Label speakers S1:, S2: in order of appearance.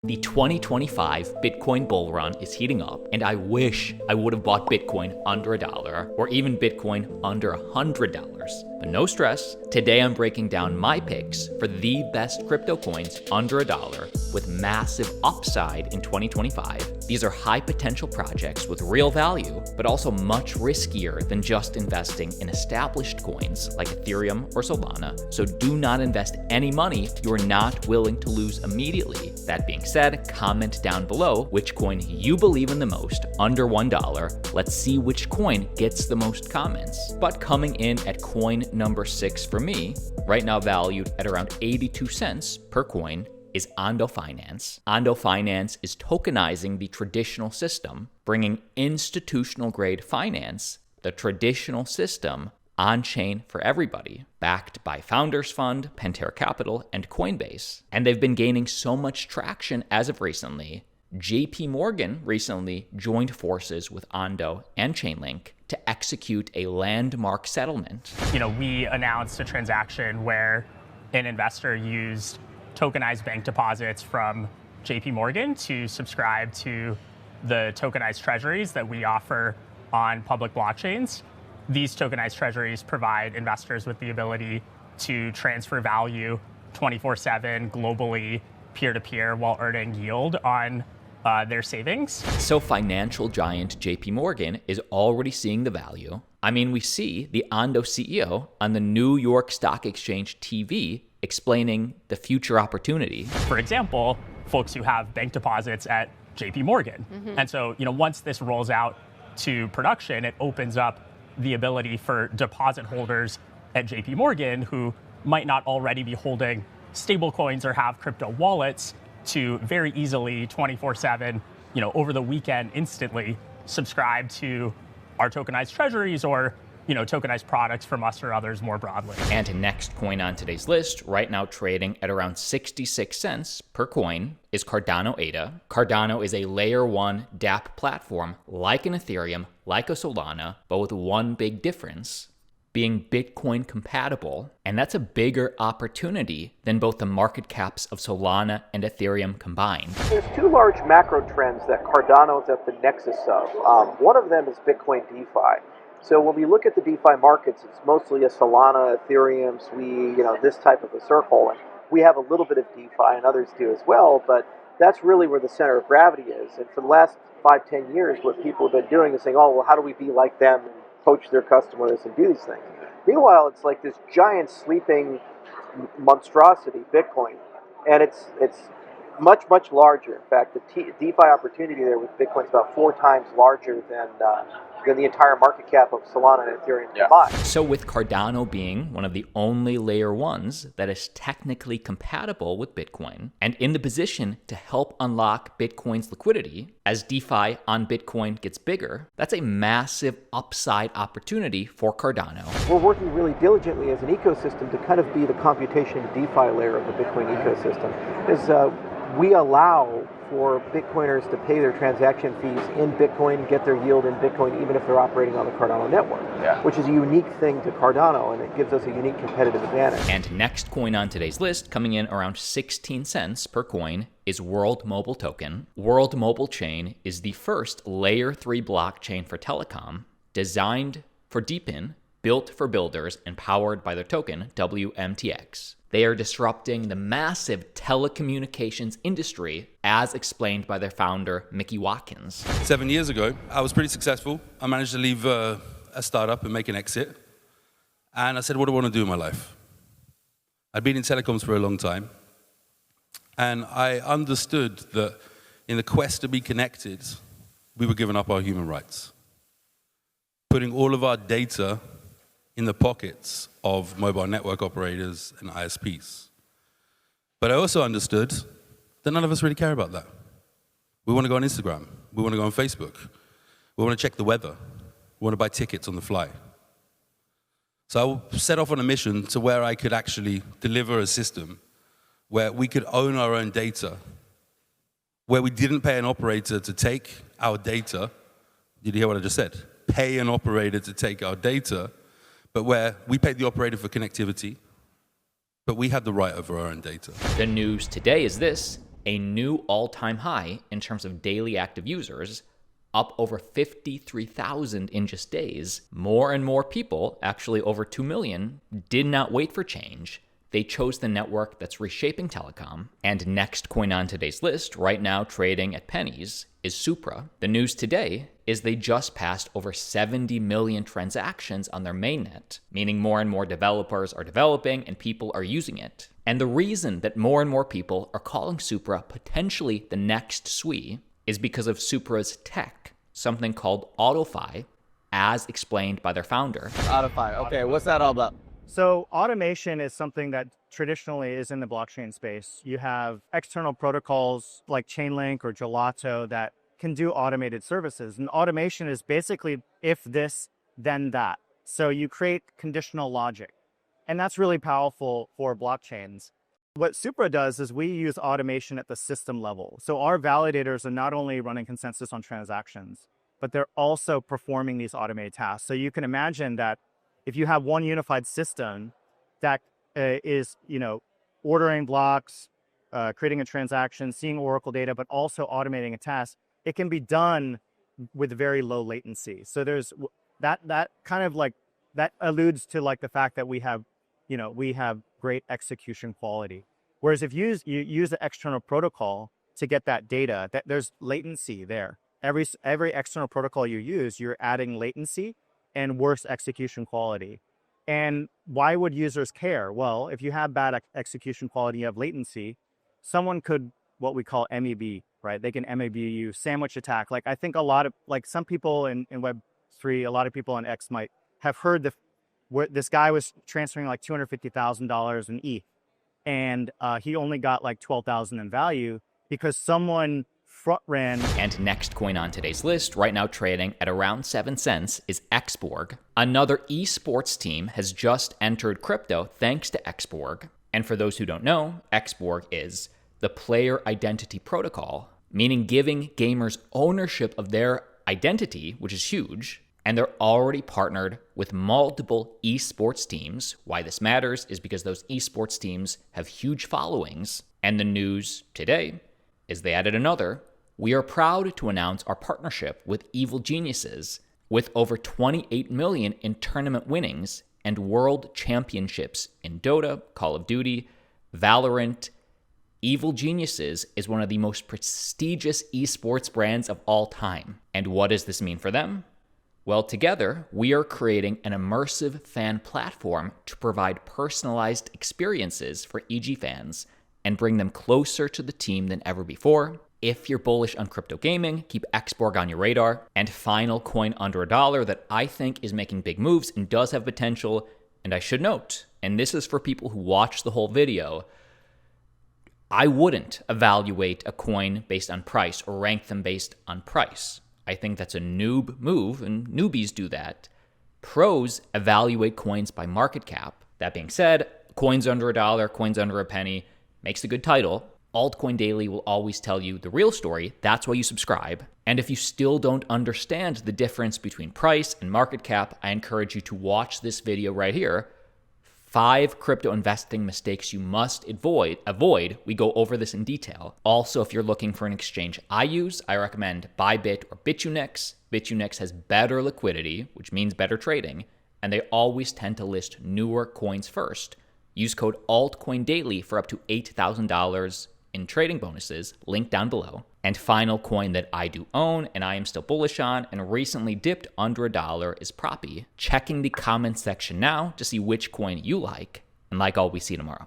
S1: The 2025 Bitcoin bull run is heating up, and I wish I would have bought Bitcoin under $1 or even Bitcoin under $100. But no stress, today I'm breaking down my picks for the best crypto coins under $1 with massive upside in 2025. These are high potential projects with real value, but also much riskier than just investing in established coins like Ethereum or Solana. So do not invest any money you are not willing to lose immediately. That being said, comment down below which coin you believe in the most under $1. Let's see which coin gets the most comments. But coming in at coin number 6 for me, right now valued at around 82 cents per coin, is Ondo Finance. Ondo Finance is tokenizing the traditional system, bringing institutional grade finance, the traditional system, on-chain for everybody, backed by Founders Fund, Pantera Capital, and Coinbase. And they've been gaining so much traction as of recently. JP Morgan recently joined forces with Ondo and Chainlink to execute a landmark settlement.
S2: We announced a transaction where an investor used tokenized bank deposits from JP Morgan to subscribe to the tokenized treasuries that we offer on public blockchains. These tokenized treasuries provide investors with the ability to transfer value 24/7 globally, peer-to-peer, while earning yield on their savings.
S1: So financial giant JP Morgan is already seeing the value. I mean, we see the Ondo CEO on the New York Stock Exchange TV explaining the future opportunity.
S2: For example, folks who have bank deposits at JP Morgan. And so, once this rolls out to production, it opens up the ability for deposit holders at JP Morgan who might not already be holding stable coins or have crypto wallets to very easily 24/7, over the weekend instantly subscribe to our tokenized treasuries or tokenized products from us or others more broadly.
S1: And next coin on today's list, right now trading at around 66 cents per coin, is Cardano ADA. Cardano is a layer 1 dApp platform like an Ethereum, like a Solana, but with one big difference, being Bitcoin compatible. And that's a bigger opportunity than both the market caps of Solana and Ethereum combined.
S3: There's two large macro trends that Cardano is at the nexus of. One of them is Bitcoin DeFi. So when we look at the DeFi markets, it's mostly a Solana, Ethereum, Sui, this type of a circle. And we have a little bit of DeFi and others do as well, but that's really where the center of gravity is. And for the last 5-10 years, what people have been doing is saying, oh, well, how do we be like them and poach their customers and do these things? Meanwhile, it's like this giant sleeping monstrosity, Bitcoin, and it's much, much larger. In fact, the DeFi opportunity there with Bitcoin is about 4 times larger than the entire market cap of Solana and Ethereum combined.
S1: So with Cardano being one of the only layer 1s that is technically compatible with Bitcoin and in the position to help unlock Bitcoin's liquidity as DeFi on Bitcoin gets bigger, that's a massive upside opportunity for Cardano.
S3: We're working really diligently as an ecosystem to kind of be the computation DeFi layer of the Bitcoin ecosystem. We allow for Bitcoiners to pay their transaction fees in Bitcoin, get their yield in Bitcoin, even if they're operating on the Cardano network, which is a unique thing to Cardano, and it gives us a unique competitive advantage.
S1: And next coin on today's list, coming in around 16 cents per coin, is World Mobile Token. World Mobile Chain is the first layer 3 blockchain for telecom, designed for DePIN, built for builders, and powered by their token, WMTX. They are disrupting the massive telecommunications industry, as explained by their founder, Mickey Watkins.
S4: 7 years ago, I was pretty successful. I managed to leave a startup and make an exit. And I said, what do I want to do in my life? I'd been in telecoms for a long time. And I understood that in the quest to be connected, we were giving up our human rights. Putting all of our data in the pockets of mobile network operators and ISPs. But I also understood that none of us really care about that. We want to go on Instagram. We want to go on Facebook. We want to check the weather. We want to buy tickets on the fly. So I set off on a mission to where I could actually deliver a system where we could own our own data, where we didn't pay an operator to take our data. Did you hear what I just said? Pay an operator to take our data, but where we paid the operator for connectivity, but we had the right over our own data.
S1: The news today is this: a new all-time high in terms of daily active users, up over 53,000 in just days. More and more people, actually over 2 million, did not wait for change. They chose the network that's reshaping telecom. And next coin on today's list, right now trading at pennies, is Supra. The news today is they just passed over 70 million transactions on their mainnet, meaning more and more developers are developing and people are using it. And the reason that more and more people are calling Supra potentially the next SWI is because of Supra's tech, something called AutoFi, as explained by their founder.
S5: AutoFi, okay, what's that all about?
S6: So automation is something that traditionally is in the blockchain space. You have external protocols like Chainlink or Gelato that can do automated services. And automation is basically if this, then that. So you create conditional logic. And that's really powerful for blockchains. What Supra does is we use automation at the system level. So our validators are not only running consensus on transactions, but they're also performing these automated tasks. So you can imagine that if you have one unified system that is, ordering blocks, creating a transaction, seeing Oracle data, but also automating a task, it can be done with very low latency. So there's that kind of like, that alludes to like the fact that we have great execution quality. Whereas if you use the external protocol to get that data, that there's latency there. Every external protocol you use, you're adding latency and worse execution quality. And why would users care? Well, if you have bad execution quality, you have latency, someone could, what we call MEB, right? They can MEB you, sandwich attack. Like I think a lot of, like some people in Web3, a lot of people on X might have heard where this guy was transferring like $250,000 in ETH. And he only got like 12,000 in value because someone front ran.
S1: And next coin on today's list, right now trading at around 7 cents, is Xborg. Another esports team has just entered crypto thanks to Xborg. And for those who don't know, Xborg is the player identity protocol, meaning giving gamers ownership of their identity, which is huge. And they're already partnered with multiple esports teams. Why this matters is because those esports teams have huge followings. And the news today is they added another. We are proud to announce our partnership with Evil Geniuses, with over 28 million in tournament winnings and world championships in Dota, Call of Duty, Valorant. Evil Geniuses is one of the most prestigious esports brands of all time. And what does this mean for them? Well, together, we are creating an immersive fan platform to provide personalized experiences for EG fans and bring them closer to the team than ever before. If you're bullish on crypto gaming, keep Xborg on your radar. And final coin under $1 that I think is making big moves and does have potential, and I should note, and this is for people who watch the whole video, I wouldn't evaluate a coin based on price or rank them based on price. I think that's a noob move, and newbies do that. Pros evaluate coins by market cap. That being said, coins under $1, coins under a penny, makes a good title. Altcoin Daily will always tell you the real story. That's why you subscribe. And if you still don't understand the difference between price and market cap, I encourage you to watch this video right here. 5 crypto investing mistakes you must avoid. We go over this in detail. Also, if you're looking for an exchange I use, I recommend Bybit or Bitunix. Bitunix has better liquidity, which means better trading, and they always tend to list newer coins first. Use code Altcoin Daily for up to $8,000 in trading bonuses, link down below. And final coin that I do own and I am still bullish on and recently dipped under $1 is Proppy. Checking the comments section now to see which coin you like. And like always, see you tomorrow.